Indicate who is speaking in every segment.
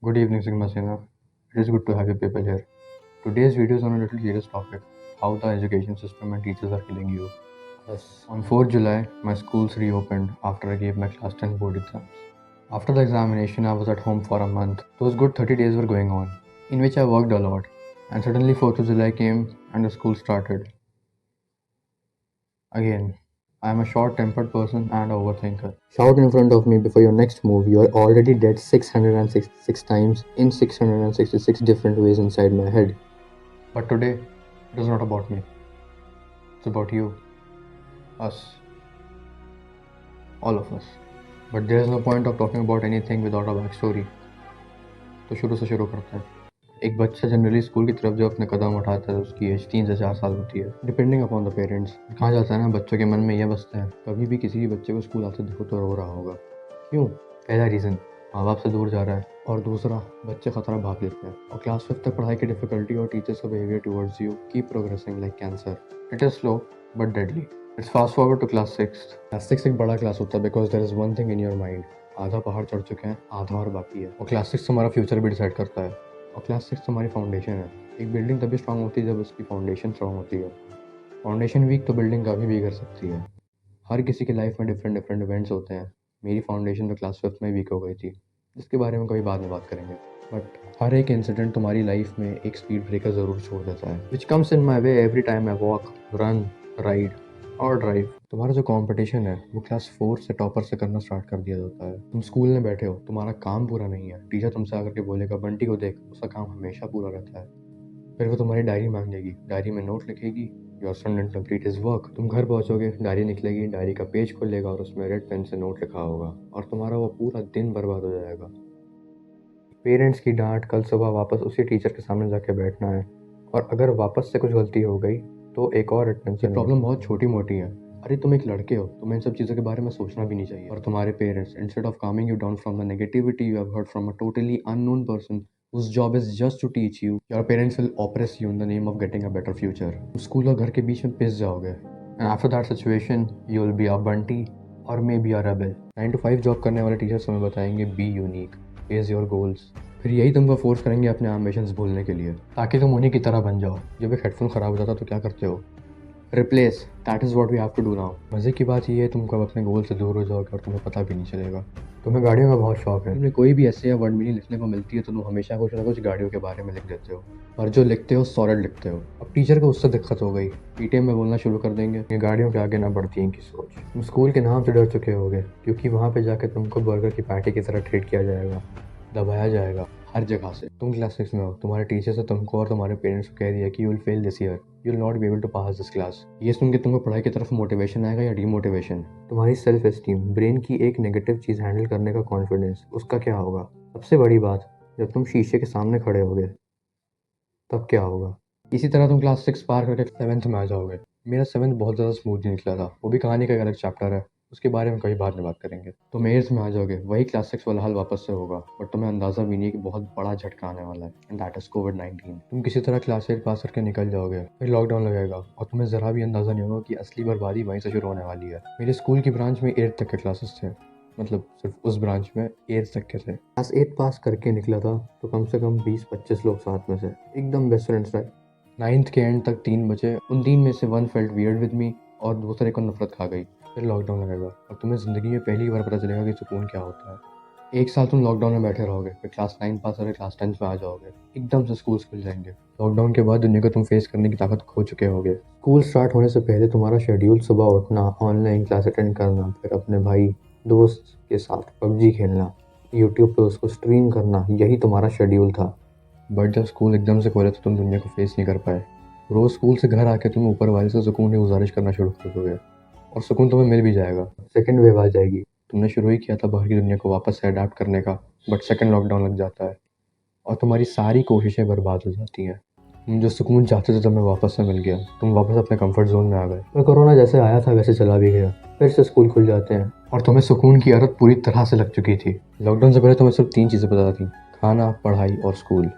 Speaker 1: Good evening, Sigma Sena. It is good to have you people here. Today's video is on a little serious topic, how the education system and teachers are killing you. Yes. On 4th July, my schools reopened after I gave my class 10 board exams. After the examination, I was at home for a month. Those good 30 days were going on, in which I worked a lot. And suddenly 4th of July came and the school started. Again, I am a short-tempered person and overthinker. Shout in front of me before your next move. You are already dead 666 times in 666 different ways inside my head. But today, it is not about me. It's about you, us, all of us. But there is no point of talking about anything without a backstory. तो शुरू से शुरू करते हैं। एक बच्चा generally school की तरफ जो अपने कदम उठाता है उसकी एज 3 से 4 साल होती है, डिपेंडिंग अपॉन द पेरेंट्स। कहा जाता है ना, बच्चों के मन में यह बसता है, कभी भी किसी भी बच्चे को स्कूल आते देखो तो रो रहा होगा। क्यों? पहला रीज़न, माँ बाप से दूर जा रहा है, और दूसरा, बच्चे खतरा भाग लेते हैं। और क्लास 5 तक पढ़ाई की डिफिकल्टी और टीचर्स का behaviour towards you keep progressing like cancer. It is slow but deadly. It's fast forward to class 6। Class 6 एक बड़ा क्लास होता है because there is one thing in your mind. आधा पहाड़ चढ़ चुके हैं, आधा और बाकी है। और क्लास 6 हमारा फ्यूचर भी डिसाइड करता है। और क्लास 6 हमारी फाउंडेशन है। एक बिल्डिंग तभी स्ट्रांग होती है जब उसकी फाउंडेशन स्ट्रांग होती है। फाउंडेशन वीक तो बिल्डिंग कभी भी कर सकती है। हर किसी की लाइफ में डिफरेंट डिफरेंट इवेंट्स होते हैं। मेरी फाउंडेशन तो क्लास 5 में वीक हो गई थी, जिसके बारे में कभी बाद में बात करेंगे। बट हर एक इंसिडेंट तुम्हारी लाइफ में एक स्पीड ब्रेकर ज़रूर छोड़ देता है, which comes in my way every time I walk, run, ride और ड्राइव। तुम्हारा जो कंपटीशन है वो क्लास 4 से टॉपर से करना स्टार्ट कर दिया जाता है। तुम स्कूल में बैठे हो, तुम्हारा काम पूरा नहीं है, टीचर तुमसे आकर के बोलेगा बंटी को देख, उसका काम हमेशा पूरा रहता है। फिर वो तुम्हारी डायरी मांगेगी, डायरी में नोट लिखेगी, your son didn't complete his work. तुम घर पहुंचोगे, डायरी निकलेगी, डायरी का पेज खोलेगा और उसमें रेड पेन से नोट लिखा होगा, और तुम्हारा वो पूरा दिन बर्बाद हो जाएगा। पेरेंट्स की डांट, कल सुबह वापस उसी टीचर के सामने जाके बैठना है, और अगर वापस से कुछ गलती हो गई तो एक और अटेंशन। ये प्रॉब्लम बहुत छोटी मोटी है। अरे तुम एक लड़के हो, तुम्हें इन सब चीज़ों के बारे में सोचना भी नहीं चाहिए। और तुम्हारे parents, instead of calming you down from the negativity you have heard from a totally unknown person whose job is just to teach you, your parents will oppress you in the name of getting a better future. तुम school और घर के बीच में पिस जाओगे, and after that situation you will be a bunty or maybe a rebel. 9 to 5 job करने वाले teachers तुम्हें बताएंगे be unique, face your goals. फिर यही तुमको फोर्स करेंगे अपने एम्बिशंस भूलने के लिए, ताकि तुम उन्हीं की तरह बन जाओ। जब एक हेडफोन ख़राब हो जाता तो क्या करते हो? Replace. That is what we have to do now. मज़े की बात ये है, तुम कब अपने गोल से दूर हो जाओगे और तुम्हें पता भी नहीं चलेगा। तुम्हें गाड़ियों का बहुत शौक है, तुम्हें कोई भी ऐसे या वर्ड मीनिंग लिखने को मिलती है तो तुम हमेशा कुछ ना कुछ गाड़ियों के बारे में लिख देते हो, और जो लिखते हो सॉलिड लिखते हो। अब टीचर को उससे दिक्कत हो गई, पीटीएम में बोलना शुरू कर देंगे, ये गाड़ियों के आगे ना बढ़ती है इनकी सोच। तुम स्कूल के नाम से डर चुके होगे, क्योंकि वहाँ पे जाके तुमको बर्गर की पैटी की तरह ट्रीट किया जाएगा, दबाया जाएगा हर जगह से। तुम क्लास 6 में हो, तुम्हारे टीचर से तुमको और तुम्हारे पेरेंट्स को कह दिया कि you will fail this year, you will not be able to pass this class. ये सुन के तुमको पढ़ाई की तरफ मोटिवेशन आएगा या डीमोटिवेशन? तुम्हारी सेल्फ एस्टीम, ब्रेन की एक नेगेटिव चीज़ हैंडल करने का कॉन्फिडेंस, उसका क्या होगा? सबसे बड़ी बात, जब तुम शीशे के सामने खड़े होगे तब क्या होगा? इसी तरह तुम क्लास 6 पार करके 7th में आ जाओगे। मेरा 7th बहुत ज़्यादा स्मूथ निकला था, वो भी कहानी का एक अलग चैप्टर है, उसके बारे में कभी बाद में बात करेंगे। तुम 8th में आ जाओगे, वही क्लास 6 वाला हाल वापस से होगा, बट तुम्हें अंदाज़ा भी नहीं कि बहुत बड़ा झटका आने वाला है, एंड दैट इज़ कोविड-19। तुम किसी तरह क्लास 8 पास करके निकल जाओगे, फिर लॉकडाउन लगेगा और तुम्हें ज़रा भी अंदाज़ा नहीं होगा कि असली बर्बादी वहीं से शुरू होने वाली है। मेरे स्कूल की ब्रांच में 8th तक के क्लासेस थे, मतलब सिर्फ उस ब्रांच में 8th तक के थे। क्लास 8 पास करके निकला था तो कम से कम 20-25 लोग साथ में से, एकदम बेस्ट फ्रेंड्स रहे। 9th के एंड तक 3 बचे, उन 3 में से 1 फेल्ट वियर्ड विद मी और दूसरे को नफरत खा गई। फिर लॉकडाउन लगेगा और तुम्हें ज़िंदगी में पहली बार पता चलेगा कि सुकून क्या होता है। एक साल तुम लॉकडाउन में बैठे रहोगे, फिर क्लास 9 पास करके क्लास 10 में आ जाओगे, एकदम से स्कूल खुल जाएंगे। लॉकडाउन के बाद दुनिया को तुम फेस करने की ताकत खो चुके होगे। स्कूल स्टार्ट होने से पहले तुम्हारा शेड्यूल सुबह उठना, ऑनलाइन क्लास अटेंड करना, फिर अपने भाई दोस्त के साथ पबजी खेलना, यूट्यूब पे उसको स्ट्रीम करना, यही तुम्हारा शेड्यूल था। बट जब स्कूल एकदम से खोले तो तुम दुनिया को फेस नहीं कर पाए। रोज़ स्कूल से घर आके तुम ऊपर वाले से सुकून की गुजारिश करना शुरू कर दोगे, और सुकून तुम्हें मिल भी जाएगा। सेकंड वेव आ जाएगी, तुमने शुरू ही किया था बाहर की दुनिया को वापस से अडाप्ट करने का, बट सेकंड लॉकडाउन लग जाता है और तुम्हारी सारी कोशिशें बर्बाद हो जाती हैं। तुम जो सुकून चाहते थे तुम्हें वापस से मिल गया, तुम वापस अपने कंफर्ट जोन में आ गए। और कोरोना जैसे आया था वैसे चला भी गया, फिर से स्कूल खुल जाते हैं और तुम्हें सुकून की आदत पूरी तरह से लग चुकी थी। लॉकडाउन से पहले तुम्हें सिर्फ 3 चीज़ें पता थी, खाना, पढ़ाई और स्कूल।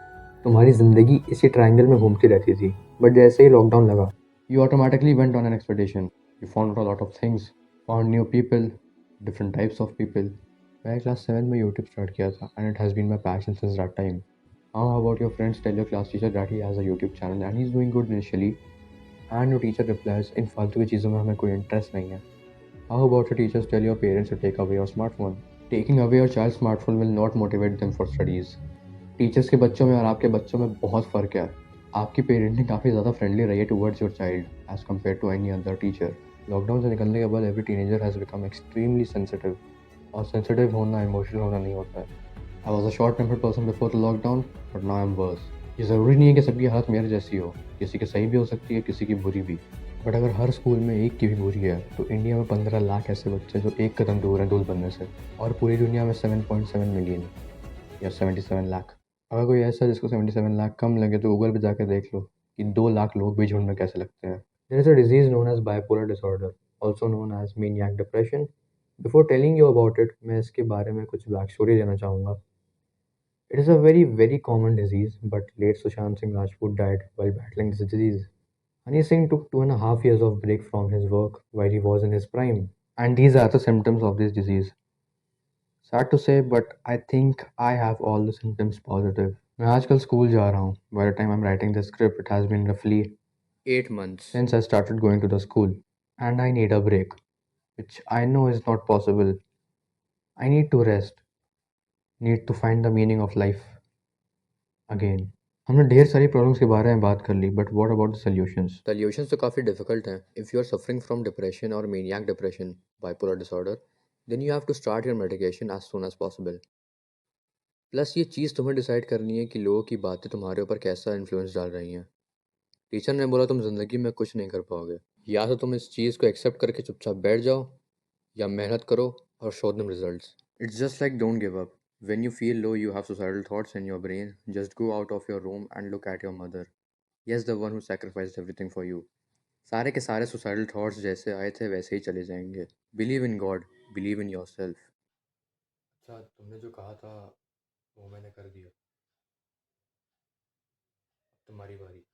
Speaker 1: तुम्हारी ज़िंदगी इसी ट्रायंगल में घूमती रहती थी, बट जैसे ही लॉकडाउन लगा, you automatically went on an expedition. You found a lot of things, found new people, different types of people, मैंने क्लास 7 में यूट्यूब स्टार्ट किया था and it has been my passion since that time. How about your friends tell your class teacher that he has a YouTube channel and he's doing good initially and your teacher replies इन फालतू की चीज़ों में हमें कोई interest नहीं है. How about your teachers tell your parents to take away your smartphone? Taking away your child's smartphone will not motivate them for studies. Teachers के बच्चों में और आपके बच्चों में बहुत फ़र्क है. आपकी पेरेंटिंग काफ़ी ज़्यादा फ्रेंडली रही है towards your child as compare to any other teacher. Lockdown से निकलने के बाद every teenager has become extremely sensitive. और सेंसिटिव होना इमोशनल होना नहीं होता है. I was a short tempered person before the lockdown but now I am worse. ये ज़रूरी नहीं है कि सबकी हालत मेरे जैसी हो. किसी की सही भी हो सकती है, किसी की बुरी भी. बट अगर हर स्कूल में एक की भी बुरी है तो इंडिया में 15 लाख ऐसे बच्चे जो एक कदम दूर हैं दूर बनने से. और पूरी दुनिया में 7.7 मिलियन या 77 लाख. अगर कोई ऐसा है जिसको 77 लाख कम लगे तो गूगल पे जाकर देख लो कि 2 लाख लोग भी झुंड में कैसे लगते हैं. There is a disease known as bipolar disorder, also known as manic depression. Before telling you about it, मैं इसके बारे में कुछ बैक स्टोरी देना चाहूँगा. It is a very common disease, but late Sushant Singh Rajput died while battling this disease. Honey Singh took 2.5 years of break from his work while he was in his prime. And these are the symptoms of this disease. Sad to say, but I think I have all the symptoms positive. मैं आजकल school जा रहा हूँ. By the time I'm writing the script, it has been roughly 8 months since I started going to the school. And I need a break, which I know is not possible. I need to rest, need to find the meaning of life again. हमने ढेर सारी problems के बारे में बात कर ली, but what about the solutions? Solutions तो काफ़ी डिफिकल्ट हैं. If you are suffering from depression और maniac depression, bipolar disorder, then you have to start your medication as soon as possible. Plus ये चीज़ तुम्हें डिसाइड करनी है कि लोगों की बातें तुम्हारे ऊपर कैसा इन्फ्लुएंस डाल रही हैं. टीचर ने बोला तुम ज़िंदगी में कुछ नहीं कर पाओगे. या तो तुम इस चीज़ को एक्सेप्ट करके चुपचाप बैठ जाओ, या मेहनत करो और show them results. It's just like don't give up. When you feel low, you have suicidal thoughts in your brain. Just go out of your room and look at your mother. Yes, the one who sacrificed everything for you. सारे के सारे suicidal thoughts जैसे आए थे वैसे ही चले जाएंगे. Believe in God, believe in your self. अच्छा, तुमने जो कहा था वो मैंने कर दिया. अब तुम्हारी बारी.